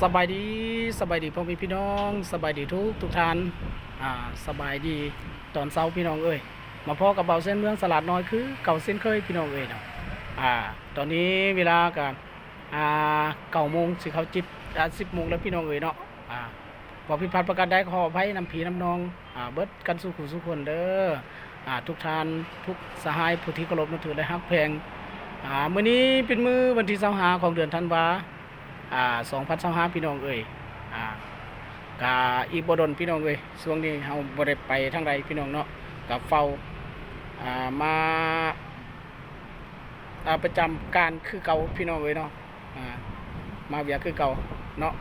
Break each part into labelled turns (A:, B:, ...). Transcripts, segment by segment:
A: สบายดีพ่อแม่พี่น้องสบายดีทุกท่านสบายดีตอนเช้าพี่น้องเอ้ยมาพอกับเบาเส้นเมืองสลัดน้อยคือเก่าเส้นเคยพี่น้องเอ้ยเนาะตอนนี้เวลากัน9 โมงสิเขา10 โมงแล้วพี่น้องเอ้ยเนาะบอกพิดพลาทประการใดขออภัยน้ำผีน้ำนองเบิดกันสู่ขู่สู่คนเด้อทุกท่านทุกสหายผู้ที่เคารพนับถือและฮักแพงมื้อนี้เป็นมื้อวันที่25ของเดือนธันวา2025พี่น้องเอ้ยกะอีกบ่ดนพี่น้องเอ้ยช่วงนี้เฮาบ่ได้ไปทางใดพี่น้องเนาะกะเฝ้ามาประจำการคือเก่าพี่น้องเอ้ยเนาะมาเวียคือเก่าเนาะ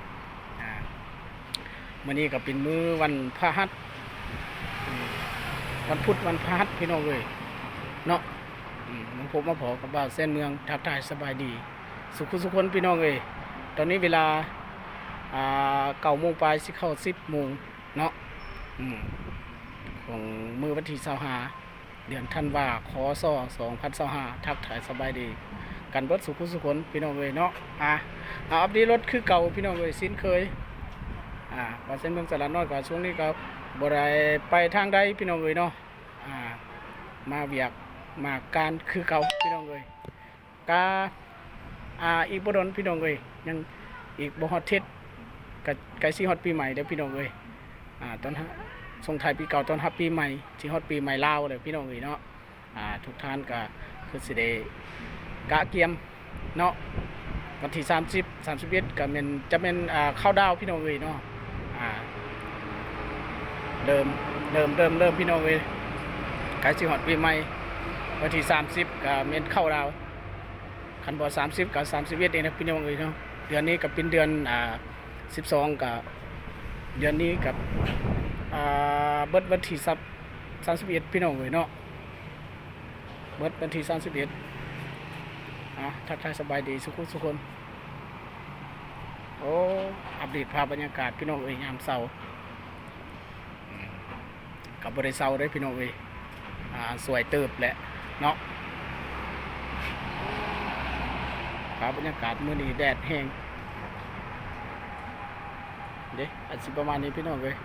A: มื้อนี้ก็เป็นมื้อวันพฤหัสวันพุธวันพฤหัสพี่น้องเอ้ยเนาะผมมาพอกับบ่าวเส้นเมืองทักทายสบายดีสุขคนพี่น้องเอ้ยตอนนี้เวลา9 โมงปลายสิเข้า10 โมงเนาะของมื้อวันที่25เดือนธันวาคม2025ทักทายสบายดีกันเบิดสุขคนพี่น้องเอ้ยเนาะอัปเดตรถคือเก่าพี่น้องเอ้ยสิ้นเคยว่าเส้นเมืองสระน้อยก็ช่วงนี้ก็บ่ได้ไปทางใดพี่น้องเอ้ยเนาะมาเวียกมาการคือเก่าพี่น้องเอ้ยกาอีกบ่ดนพี่น้องเอ้ยยังอีกบ่ฮอดเทศใกล้สิฮอดปีใหม่เด้อพี่น้องเอ้ยตอนส่งท้ายปีเก่าตอนรับปีใหม่สิฮอดปีใหม่ลาวเด้อพี่น้องเอ้ยเนาะทุกท่านก็คือสิได้กะเกียมเนาะวันที่30 31ก็แม่นจะแม่นเข้าดาวพี่น้องเอ้ยเนาะเริ่มพี่น้องเอ้ยใกล้สิฮอดปีใหม่วันที่30ก็แม่นเข้าดาวคันบ่30กับ31เองนะพี่น้องเอ้ยเนาะเดือนนี้ก็เป็นเดือน12กับเดือนนี้กับเบิดวันที่31พี่น้องเอ้ยเนาะเบิดวันที่31ทักทายสบายดีสุขคนโอ้อัปเดตภาพบรรยากาศพี่น้องเอ้ยยามเช้ากับบ่ได้เช้าเด้อพี่น้องเอ้ยสวยเติบแหละเนาะภาพบรรยากาศมื้อนี้แดดแห้งเด้อาจสิประมาณนี้พี่น้องเอ้ย